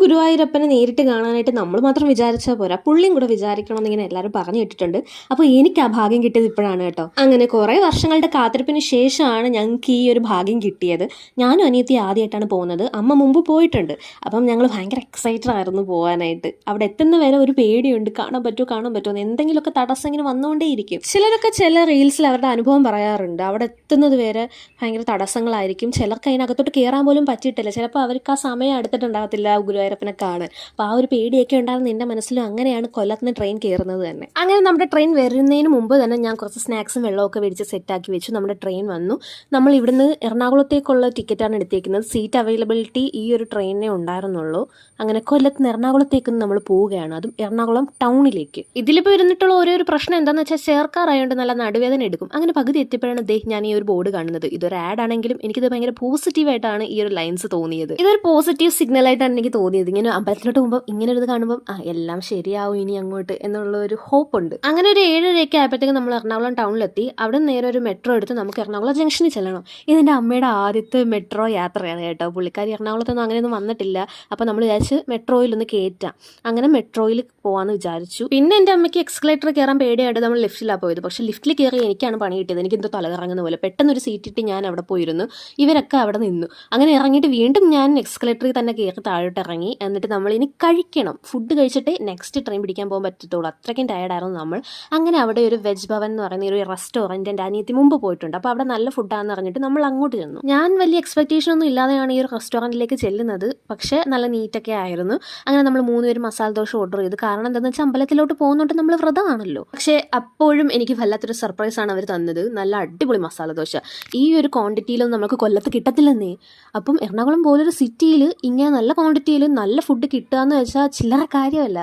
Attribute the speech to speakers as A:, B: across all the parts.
A: ഗുരുവായൂരപ്പനെ നേരിട്ട് കാണാനായിട്ട് നമ്മൾ മാത്രം വിചാരിച്ചാൽ പോരാ, പുള്ളിയും കൂടെ വിചാരിക്കണം എന്നിങ്ങനെ എല്ലാവരും പറഞ്ഞു കേട്ടിട്ടുണ്ട്. അപ്പോൾ എനിക്ക് ആ ഭാഗ്യം കിട്ടിയത് ഇപ്പോഴാണ് കേട്ടോ. അങ്ങനെ കുറേ വർഷങ്ങളുടെ കാത്തിരിപ്പിന് ശേഷമാണ് ഞങ്ങൾക്ക് ഈ ഒരു ഭാഗ്യം കിട്ടിയത്. ഞാനും അനിയത്തി ആദ്യമായിട്ടാണ് പോകുന്നത്. അമ്മ മുമ്പ് പോയിട്ടുണ്ട്. അപ്പം ഞങ്ങൾ ഭയങ്കര എക്സൈറ്റഡ് ആയിരുന്നു പോകാനായിട്ട്. അവിടെ എത്തുന്ന വരെ ഒരു പേടിയുണ്ട്, കാണാൻ പറ്റുമോ എന്തെങ്കിലുമൊക്കെ തടസ്സം ഇങ്ങനെ വന്നുകൊണ്ടേയിരിക്കും. ചിലരൊക്കെ ചില റീൽസിൽ അവരുടെ അനുഭവം പറയാറുണ്ട്. അവിടെ എത്തുന്നത് വരെ ഭയങ്കര തടസ്സങ്ങളായിരിക്കും. ചിലർക്ക് അതിനകത്തോട്ട് കയറാൻ പോലും പറ്റിയിട്ടില്ല. ചിലപ്പോൾ അവർക്ക് ആ സമയം എടുത്തിട്ടുണ്ടാകത്തില്ല ഗുരുവായൂരപ്പനെ കാണാൻ. അപ്പോൾ ആ ഒരു പേടിയൊക്കെ ഉണ്ടാകുന്ന എൻ്റെ മനസ്സിലും അങ്ങനെയാണ് കൊല്ലത്തിന് ട്രെയിൻ കയറുന്നത് തന്നെ. അങ്ങനെ നമ്മുടെ ട്രെയിൻ വരുന്നതിന് മുമ്പ് തന്നെ ഞാൻ കുറച്ച് സ്നാക്സും വെള്ളമൊക്കെ മേടിച്ച് സെറ്റാക്കി വെച്ചു. നമ്മുടെ ട്രെയിൻ വന്നു. നമ്മൾ ഇവിടുന്ന് എറണാകുളത്തേക്കുള്ള ടിക്കറ്റാണ് എടുത്തേക്കുന്നത്. സീറ്റ് അവൈലബിലിറ്റി ഈ ഒരു ട്രെയിനിനെ ഉണ്ടായിരുന്നുള്ളൂ. അങ്ങനെ കൊല്ലത്ത് നിന്ന് എറണാകുളത്തേക്ക് നമ്മൾ പോവുകയാണ്, അതും എറണാകുളം ടൗണിലേക്ക്. ഇതിലിപ്പോൾ ഇരുന്നിട്ടുള്ള ഒരു പ്രശ്നം എന്താണെന്ന് വെച്ചാൽ ചേർക്കാറായതുകൊണ്ട് നല്ല നടുവേദന എടുക്കും. അങ്ങനെ പകുതി എത്തിയപ്പോഴാണ് ഞാൻ ഈ ഒരു ബോർഡ് കാണുന്നത്. ഇതൊരു ആഡ് ആണെങ്കിലും എനിക്കിത് ഭയങ്കര പോസിറ്റീവായിട്ടാണ് ഈ ഒരു ലൈൻസ് തോന്നിയത്. ഇതൊരു പോസിറ്റീവ് സിഗ്നൽ ആയിട്ടാണ് എനിക്ക് തോന്നിയത്. ഇങ്ങനെ അമ്പലത്തിലോട്ട് പോകുമ്പോൾ ഇങ്ങനെ ഒരു കാണുമ്പോൾ എല്ലാം ശരിയാവും ഇനി അങ്ങോട്ട് എന്നുള്ള ഒരു ഹോപ്പ് ഉണ്ട്. അങ്ങനെ ഒരു 7:30 ആയപ്പോഴത്തേക്കും നമ്മൾ എറണാകുളം ടൗണിലെത്തി. അവിടെ നേരെ ഒരു മെട്രോ എടുത്ത് നമുക്ക് എറണാകുളം ജംഗ്ഷനിൽ ചെല്ലണം. ഇതെൻ്റെ അമ്മയുടെ ആദ്യത്തെ മെട്രോ യാത്രയാണ് കേട്ടോ. പുള്ളിക്കാരി എറണാകുളത്തൊന്നും അങ്ങനെയൊന്നും വന്നിട്ടില്ല. അപ്പോൾ നമ്മൾ വിചാരിച്ച് മെട്രോയിൽ ഒന്ന് കയറ്റാം. അങ്ങനെ മെട്രോയിൽ പോകാമെന്ന് വിചാരിച്ചു. പിന്നെ എൻ്റെ അമ്മയ്ക്ക് എക്സ്കലേറ്റർ കയറാൻ പേടിയായിട്ട് നമ്മൾ ലിഫ്റ്റിലാണ് പോയത്. പക്ഷേ ലിഫ്റ്റിൽ കയറി എനിക്കാണ് പണി കിട്ടിയത്. എനിക്ക് എന്തോ തലകറങ്ങുന്ന പോലെ പെട്ടെന്നൊരു സീറ്റിട്ട് ഞാൻ അവിടെ പോയിരുന്നു. ഇവരൊക്കെ അവിടെ നിന്നു. അങ്ങനെ ഇറങ്ങിയിട്ട് വീണ്ടും ഞാൻ എക്സ്കലേറ്ററിൽ തന്നെ കയറി താഴോട്ട് ഇറങ്ങി. എന്നിട്ട് നമ്മൾ ഇനി കഴിക്കണം. ഫുഡ് കഴിച്ചിട്ട് നെക്സ്റ്റ് ട്രെയിൻ പിടിക്കാൻ പോകാൻ പറ്റത്തുള്ളൂ. അത്രയ്ക്കും ടയർഡായിരുന്നു നമ്മൾ. അങ്ങനെ അവിടെ ഒരു വെജ് ഭവൻ എന്ന് പറയുന്ന ഒരു റെസ്റ്റോറൻറ്റ് എൻ്റെ അനിയത്തി മുമ്പ് പോയിട്ടുണ്ട്. അപ്പോൾ അവിടെ നല്ല ഫുഡാണെന്ന് പറഞ്ഞിട്ട് നമ്മൾ അങ്ങോട്ട് ചെന്നു. ഞാൻ വലിയ എക്സ്പെക്റ്റേഷൻ ഒന്നും ഇല്ലാതെയാണ് ഈ ഒരു റെസ്റ്റോറൻറ്റിലേക്ക് ചെല്ലുന്നത്. പക്ഷേ നല്ല നീറ്റൊക്കെ ആയിരുന്നു. അങ്ങനെ നമ്മൾ 3 പേര് മസാല ദോശ ഓർഡർ ചെയ്തു. കാരണം എന്താണെന്ന് വെച്ചാൽ അമ്പലത്തിലോട്ട് പോകുന്നോട്ട് നമ്മൾ വ്രതമാണല്ലോ. പക്ഷേ അപ്പോഴും എനിക്ക് വല്ലാത്തൊരു സർപ്രൈസാണ് അവർ തന്നത്. നല്ല അടിപൊളി മസാല ദോശ. ഈ ഒരു ക്വാണ്ടിറ്റിയിലൊന്നും നമുക്ക് കൊല്ലത്ത് കിട്ടത്തില്ലെന്നേ. അപ്പം എറണാകുളം പോലൊരു സിറ്റിയിൽ ഇങ്ങനെ നല്ല ക്വാണ്ടിറ്റിയിൽ നല്ല ഫുഡ് കിട്ടുക എന്ന് വെച്ചാൽ ചില്ലറ കാര്യമല്ല.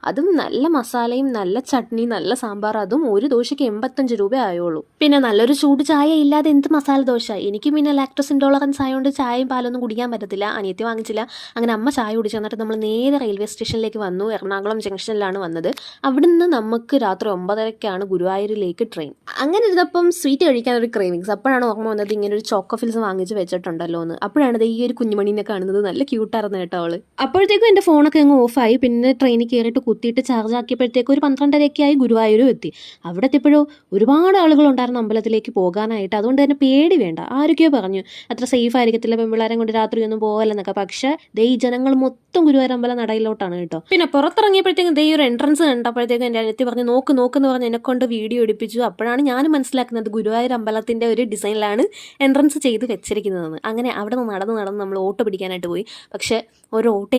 A: അതും നല്ല മസാലയും നല്ല ചട്നി നല്ല സാമ്പാർ. അതും ഒരു ദോശയ്ക്ക് 85 രൂപ ആയുള്ളൂ. പിന്നെ നല്ലൊരു ചൂട് ചായ ഇല്ലാതെ എന്ത് മസാല ദോശ. എനിക്ക് പിന്നെ ലാക്ടോസ് ഇൻടോളറൻസ് ആയതുകൊണ്ട് ചായയും പാലൊന്നും കുടിക്കാൻ പറ്റത്തില്ല. അനിയത്തി വാങ്ങിച്ചില്ല. അങ്ങനെ അമ്മ ചായ കുടിച്ചു. എന്നിട്ട് നമ്മൾ നേരെ റെയിൽവേ സ്റ്റേഷനിലേക്ക് വന്നു. എറണാകുളം ജംഗ്ഷനിലാണ് വന്നത്. അവിടുന്ന് നമുക്ക് രാത്രി 9:30 ഗുരുവായൂരിലേക്ക് ട്രെയിൻ. അങ്ങനെ ഇരുന്നപ്പം സ്വീറ്റ് കഴിക്കാൻ ഒരു ക്രേവിങ്സ്. അപ്പോഴാണ് ഓർമ്മ വന്നത് ഇങ്ങനെ ഒരു ചോക്കോ ഫിൽസ് വാങ്ങിച്ച് വെച്ചിട്ടുണ്ടല്ലോ എന്ന്. അപ്പോഴാണ് ഈ ഒരു കുഞ്ഞുമണീനെ കാണുന്നത്. നല്ല ക്യൂട്ടായിരുന്നു കേട്ടോ അവള്. അപ്പോഴത്തേക്കും എൻ്റെ ഫോണൊക്കെ അങ്ങ് ഓഫായി. പിന്നെ ട്രെയിനിൽ കയറിയിട്ട് കുത്തിയിട്ട് ചാർജ് ആക്കിയപ്പോഴത്തേക്കും ഒരു 12:30 ആയി ഗുരുവായൂരും എത്തി. അവിടെ എത്തിയപ്പോഴോ ഒരുപാട് ആളുകളുണ്ടായിരുന്നു അമ്പലത്തിലേക്ക് പോകാനായിട്ട്. അതുകൊണ്ട് തന്നെ പേടി വേണ്ട. ആരൊക്കെയോ പറഞ്ഞു അത്ര സേഫ് ആയിരിക്കത്തില്ല, പെൺപിള്ളേരെ കൊണ്ട് രാത്രി ഒന്നും പോകലെന്നൊക്കെ. പക്ഷേ ഈ ജനങ്ങൾ മൊത്തം ഗുരുവായൂർ അമ്പലം നടയിലോട്ടാണ് കേട്ടോ. പിന്നെ പുറത്തിറങ്ങിയപ്പോഴത്തേക്കും ഈ ഒരു എൻട്രൻസ് കണ്ടപ്പോഴത്തേക്കും എൻ്റെ അനിയത്തി പറഞ്ഞു നോക്കെന്ന് പറഞ്ഞ് എന്നെ കൊണ്ട് വീഡിയോ എടുപ്പിച്ചു. അപ്പോഴാണ് ഞാൻ മനസ്സിലാക്കുന്നത് ഗുരുവായൂർ അമ്പലത്തിൻ്റെ ഒരു ഡിസൈനിലാണ് എൻട്രൻസ് ചെയ്ത് വെച്ചിരിക്കുന്നതെന്ന്. അങ്ങനെ അവിടെ നിന്ന് നടന്ന് നമ്മൾ ഓട്ടോ പിടിക്കാനായിട്ട് പോയി. പക്ഷേ ഒരു ഓട്ടോ